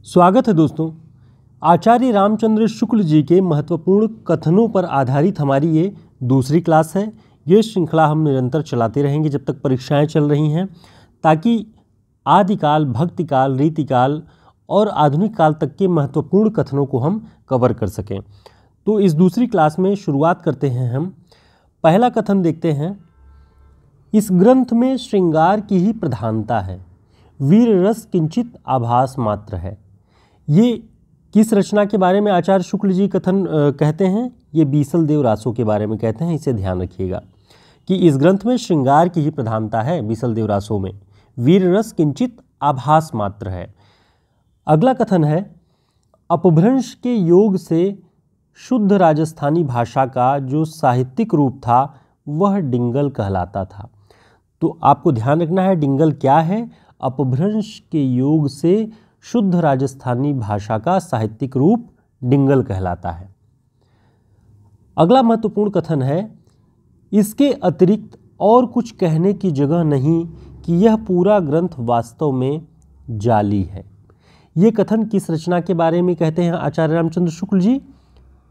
स्वागत है दोस्तों। आचार्य रामचंद्र शुक्ल जी के महत्वपूर्ण कथनों पर आधारित हमारी ये दूसरी क्लास है। ये श्रृंखला हम निरंतर चलाते रहेंगे जब तक परीक्षाएं चल रही हैं, ताकि आदिकाल, भक्तिकाल, रीतिकाल और आधुनिक काल तक के महत्वपूर्ण कथनों को हम कवर कर सकें। तो इस दूसरी क्लास में शुरुआत करते हैं हम। पहला कथन देखते हैं। इस ग्रंथ में श्रृंगार की ही प्रधानता है, वीर रस किंचित आभास मात्र है। ये किस रचना के बारे में आचार्य शुक्ल जी कथन कहते हैं? ये बीसल देव रासों के बारे में कहते हैं। इसे ध्यान रखिएगा कि इस ग्रंथ में श्रृंगार की ही प्रधानता है, बीसल देव रासों में वीर रस किंचित आभास मात्र है। अगला कथन है, अपभ्रंश के योग से शुद्ध राजस्थानी भाषा का जो साहित्यिक रूप था वह डिंगल कहलाता था। तो आपको ध्यान रखना है, डिंगल क्या है? अपभ्रंश के योग से शुद्ध राजस्थानी भाषा का साहित्यिक रूप डिंगल कहलाता है। अगला महत्वपूर्ण कथन है, इसके अतिरिक्त और कुछ कहने की जगह नहीं कि यह पूरा ग्रंथ वास्तव में जाली है। ये कथन किस रचना के बारे में कहते हैं आचार्य रामचंद्र शुक्ल जी?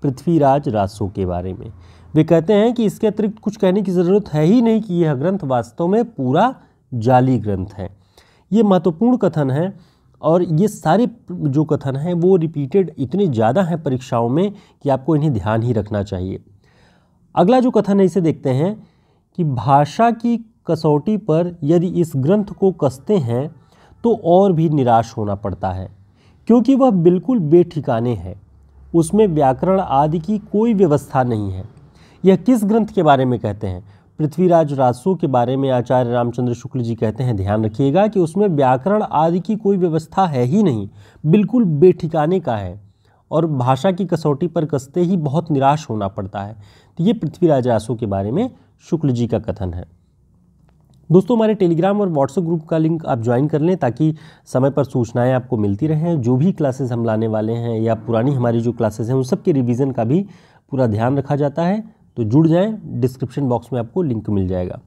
पृथ्वीराज रासो के बारे में। वे कहते हैं कि इसके अतिरिक्त कुछ कहने की ज़रूरत है ही नहीं कि यह ग्रंथ वास्तव में पूरा जाली ग्रंथ है। ये महत्वपूर्ण कथन है और ये सारे जो कथन हैं वो रिपीटेड इतने ज़्यादा हैं परीक्षाओं में कि आपको इन्हें ध्यान ही रखना चाहिए। अगला जो कथन है इसे देखते हैं कि भाषा की कसौटी पर यदि इस ग्रंथ को कसते हैं तो और भी निराश होना पड़ता है, क्योंकि वह बिल्कुल बेठिकाने है। उसमें व्याकरण आदि की कोई व्यवस्था नहीं है। यह किस ग्रंथ के बारे में कहते हैं? पृथ्वीराज रासो के बारे में आचार्य रामचंद्र शुक्ल जी कहते हैं। ध्यान रखिएगा कि उसमें व्याकरण आदि की कोई व्यवस्था है ही नहीं, बिल्कुल बेठिकाने का है और भाषा की कसौटी पर कसते ही बहुत निराश होना पड़ता है। तो ये पृथ्वीराज रासो के बारे में शुक्ल जी का कथन है। दोस्तों, हमारे टेलीग्राम और व्हाट्सएप ग्रुप का लिंक आप ज्वाइन कर लें ताकि समय पर सूचनाएं आपको मिलती रहें। जो भी क्लासेस हम लाने वाले हैं या पुरानी हमारी जो क्लासेस हैं उन सब के रिवीजन का भी पूरा ध्यान रखा जाता है। तो जुड़ जाएं, डिस्क्रिप्शन बॉक्स में आपको लिंक मिल जाएगा।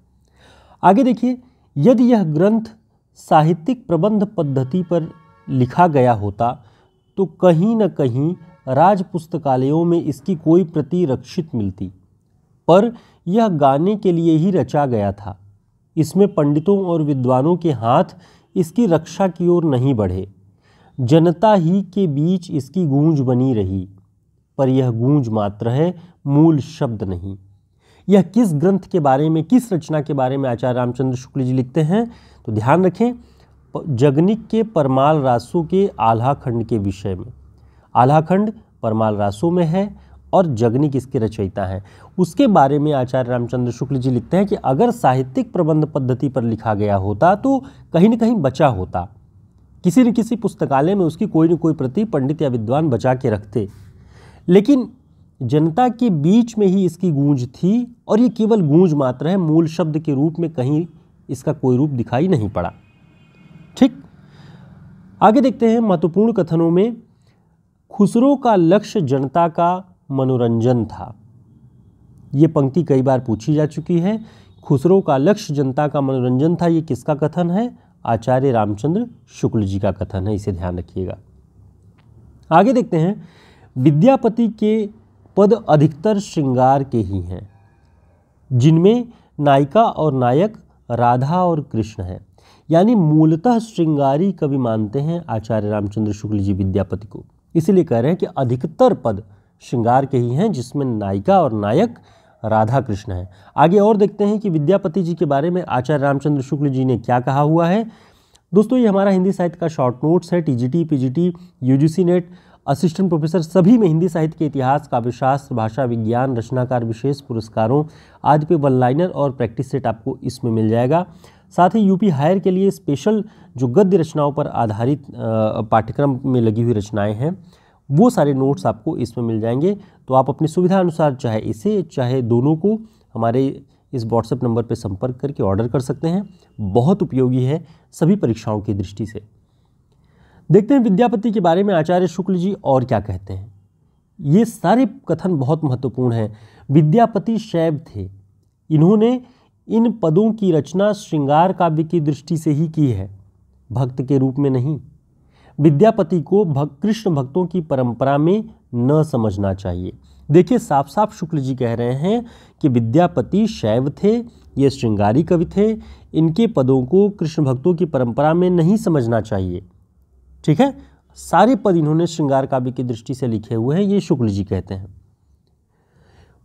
आगे देखिए, यदि यह ग्रंथ साहित्यिक प्रबंध पद्धति पर लिखा गया होता तो कहीं न कहीं राज पुस्तकालयों में इसकी कोई प्रति रक्षित मिलती, पर यह गाने के लिए ही रचा गया था। इसमें पंडितों और विद्वानों के हाथ इसकी रक्षा की ओर नहीं बढ़े। जनता ही के बीच इसकी गूंज बनी रही, पर यह गूंज मात्र है, मूल शब्द नहीं। यह किस ग्रंथ के बारे में, किस रचना के बारे में आचार्य रामचंद्र शुक्ल जी लिखते हैं? तो ध्यान रखें, जगनिक के परमाल रासों के आल्हा खंड के विषय में। आल्हा खंड परमाल रासों में है और जगनिक इसके रचयिता हैं। उसके बारे में आचार्य रामचंद्र शुक्ल जी लिखते हैं कि अगर साहित्यिक प्रबंध पद्धति पर लिखा गया होता तो कहीं न कहीं बचा होता, किसी न किसी पुस्तकालय में उसकी कोई न कोई प्रति पंडित या विद्वान बचा के रखते, लेकिन जनता के बीच में ही इसकी गूंज थी और ये केवल गूंज मात्र है, मूल शब्द के रूप में कहीं इसका कोई रूप दिखाई नहीं पड़ा। ठीक, आगे देखते हैं महत्वपूर्ण कथनों में। खुसरो का लक्ष्य जनता का मनोरंजन था। ये पंक्ति कई बार पूछी जा चुकी है। खुसरो का लक्ष्य जनता का मनोरंजन था, ये किसका कथन है? आचार्य रामचंद्र शुक्ल जी का कथन है, इसे ध्यान रखिएगा। आगे देखते हैं, विद्यापति के पद अधिकतर श्रृंगार के ही हैं, जिनमें नायिका और नायक राधा और कृष्ण हैं। यानी मूलतः श्रृंगारी कवि मानते हैं आचार्य रामचंद्र शुक्ल जी विद्यापति को, इसीलिए कह रहे हैं कि अधिकतर पद श्रृंगार के ही हैं, जिसमें नायिका और नायक राधा कृष्ण हैं। आगे और देखते हैं कि विद्यापति जी के बारे में आचार्य रामचंद्र शुक्ल जी ने क्या कहा हुआ है। दोस्तों, ये हमारा हिंदी साहित्य का शॉर्ट नोट्स है। TGT, PGT, UGC net, assistant professor सभी में हिंदी साहित्य के इतिहास, काव्यशास्त्र, भाषा विज्ञान, रचनाकार विशेष पुरस्कारों आदि पे वन लाइनर और प्रैक्टिस सेट आपको इसमें मिल जाएगा। साथ ही यूपी हायर के लिए स्पेशल जो गद्य रचनाओं पर आधारित पाठ्यक्रम में लगी हुई रचनाएं हैं, वो सारे नोट्स आपको इसमें मिल जाएंगे। तो आप अपनी सुविधा अनुसार चाहे इसे चाहे दोनों को हमारे इस व्हाट्सएप नंबर पर संपर्क करके ऑर्डर कर सकते हैं। बहुत उपयोगी है सभी परीक्षाओं की दृष्टि से। देखते हैं विद्यापति के बारे में आचार्य शुक्ल जी और क्या कहते हैं। ये सारे कथन बहुत महत्वपूर्ण हैं। विद्यापति शैव थे। इन्होंने इन पदों की रचना श्रृंगार काव्य की दृष्टि से ही की है, भक्त के रूप में नहीं। विद्यापति को कृष्ण भक्तों की परंपरा में न समझना चाहिए। देखिए साफ साफ शुक्ल जी कह रहे हैं कि विद्यापति शैव थे, ये श्रृंगारी कवि थे, इनके पदों को कृष्ण भक्तों की परंपरा में नहीं समझना चाहिए। ठीक है, सारे पद इन्होंने श्रृंगार काव्य की दृष्टि से लिखे हुए हैं, ये शुक्ल जी कहते हैं।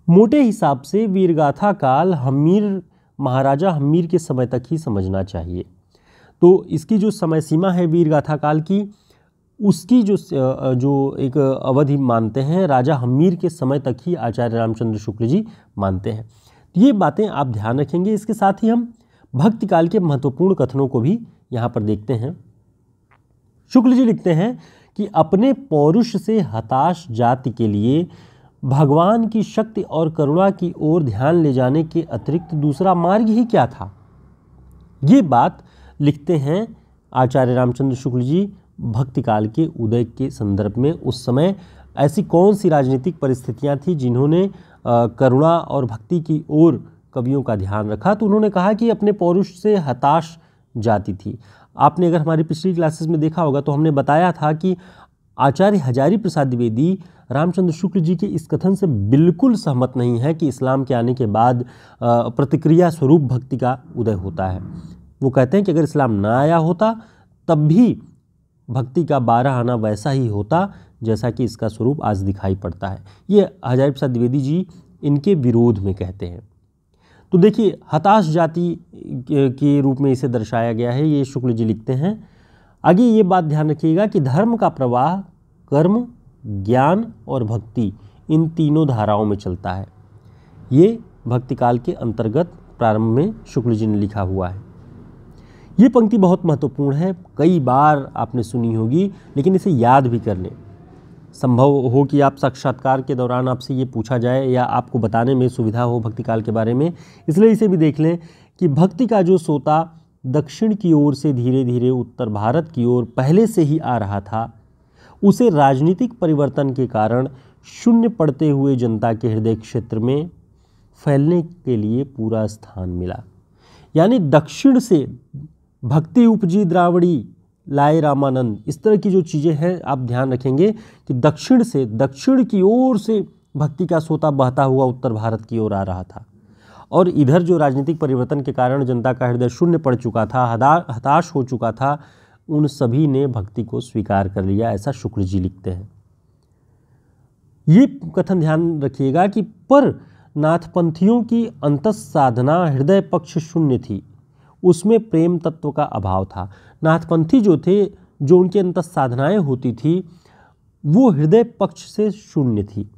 मोटे हिसाब से वीरगाथा काल महाराजा हम्मीर के समय तक ही समझना चाहिए। तो इसकी जो समय सीमा है वीरगाथा काल की, उसकी जो एक अवधि मानते हैं राजा हम्मीर के समय तक ही आचार्य रामचंद्र शुक्ल जी मानते हैं। ये बातें आप ध्यान रखेंगे। इसके साथ ही हम भक्ति काल के महत्वपूर्ण कथनों को भी यहाँ पर देखते हैं। शुक्ल जी लिखते हैं कि अपने पौरुष से हताश जाति के लिए भगवान की शक्ति और करुणा की ओर ध्यान ले जाने के अतिरिक्त दूसरा मार्ग ही क्या था। ये बात लिखते हैं आचार्य रामचंद्र शुक्ल जी भक्ति काल के उदय के संदर्भ में। उस समय ऐसी कौन सी राजनीतिक परिस्थितियां थी जिन्होंने करुणा और भक्ति की ओर कवियों का ध्यान रखा। तो उन्होंने कहा कि अपने पौरुष से हताश जाति थी। आपने अगर हमारी पिछली क्लासेस में देखा होगा तो हमने बताया था कि आचार्य हजारी प्रसाद द्विवेदी रामचंद्र शुक्ल जी के इस कथन से बिल्कुल सहमत नहीं है कि इस्लाम के आने के बाद प्रतिक्रिया स्वरूप भक्ति का उदय होता है। वो कहते हैं कि अगर इस्लाम ना आया होता तब भी भक्ति का 12 आना वैसा ही होता जैसा कि इसका स्वरूप आज दिखाई पड़ता है। ये हजारी प्रसाद द्विवेदी जी इनके विरोध में कहते हैं। तो देखिए हताश जाति के रूप में इसे दर्शाया गया है, ये शुक्ल जी लिखते हैं। आगे ये बात ध्यान रखिएगा कि धर्म का प्रवाह कर्म, ज्ञान और भक्ति इन तीनों धाराओं में चलता है। ये भक्ति काल के अंतर्गत प्रारंभ में शुक्ल जी ने लिखा हुआ है। ये पंक्ति बहुत महत्वपूर्ण है, कई बार आपने सुनी होगी, लेकिन इसे याद भी कर लें। संभव हो कि आप साक्षात्कार के दौरान आपसे ये पूछा जाए या आपको बताने में सुविधा हो भक्ति काल के बारे में, इसलिए इसे भी देख लें कि भक्ति का जो सोता दक्षिण की ओर से धीरे धीरे उत्तर भारत की ओर पहले से ही आ रहा था, उसे राजनीतिक परिवर्तन के कारण शून्य पड़ते हुए जनता के हृदय क्षेत्र में फैलने के लिए पूरा स्थान मिला। यानी दक्षिण से भक्ति उपजी द्रावड़ी लाए रामानंद, इस तरह की जो चीज़ें हैं आप ध्यान रखेंगे कि दक्षिण की ओर से भक्ति का सोता बहता हुआ उत्तर भारत की ओर आ रहा था, और इधर जो राजनीतिक परिवर्तन के कारण जनता का हृदय शून्य पड़ चुका था, हताश हो चुका था, उन सभी ने भक्ति को स्वीकार कर लिया, ऐसा शुक्ल जी लिखते हैं। ये कथन ध्यान रखिएगा कि पर नाथपंथियों की अंतःसाधना हृदय पक्ष शून्य थी, उसमें प्रेम तत्व का अभाव था। नाथपंथी जो थे, जो उनकी अंतःसाधनाएं होती थी, वो हृदय पक्ष से शून्य थी,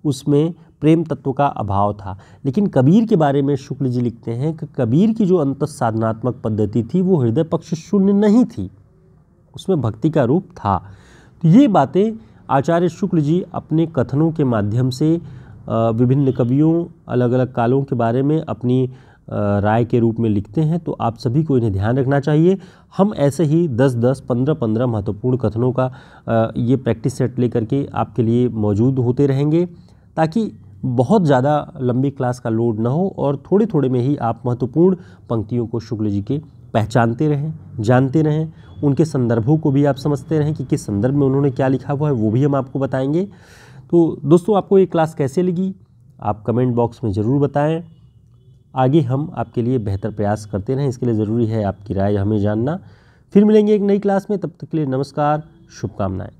उसमें प्रेम तत्व का अभाव था। लेकिन कबीर के बारे में शुक्ल जी लिखते हैं कि कबीर की जो अंतःसाधनात्मक पद्धति थी वो हृदय पक्ष शून्य नहीं थी, उसमें भक्ति का रूप था। तो ये बातें आचार्य शुक्ल जी अपने कथनों के माध्यम से विभिन्न कवियों, अलग अलग कालों के बारे में अपनी राय के रूप में लिखते हैं। तो आप सभी को इन्हें ध्यान रखना चाहिए। हम ऐसे ही 10-10, 15-15 महत्वपूर्ण कथनों का ये प्रैक्टिस सेट लेकर के आपके लिए मौजूद होते रहेंगे, ताकि बहुत ज़्यादा लंबी क्लास का लोड ना हो और थोड़े थोड़े में ही आप महत्वपूर्ण पंक्तियों को शुक्ल जी के पहचानते रहें, जानते रहें, उनके संदर्भों को भी आप समझते रहें कि किस संदर्भ में उन्होंने क्या लिखा हुआ है, वो भी हम आपको बताएंगे। तो दोस्तों, आपको ये क्लास कैसे लगी आप कमेंट बॉक्स में ज़रूर बताएं। आगे हम आपके लिए बेहतर प्रयास करते रहें, इसके लिए ज़रूरी है आपकी राय हमें जानना। फिर मिलेंगे एक नई क्लास में, तब तक के लिए नमस्कार, शुभकामनाएं।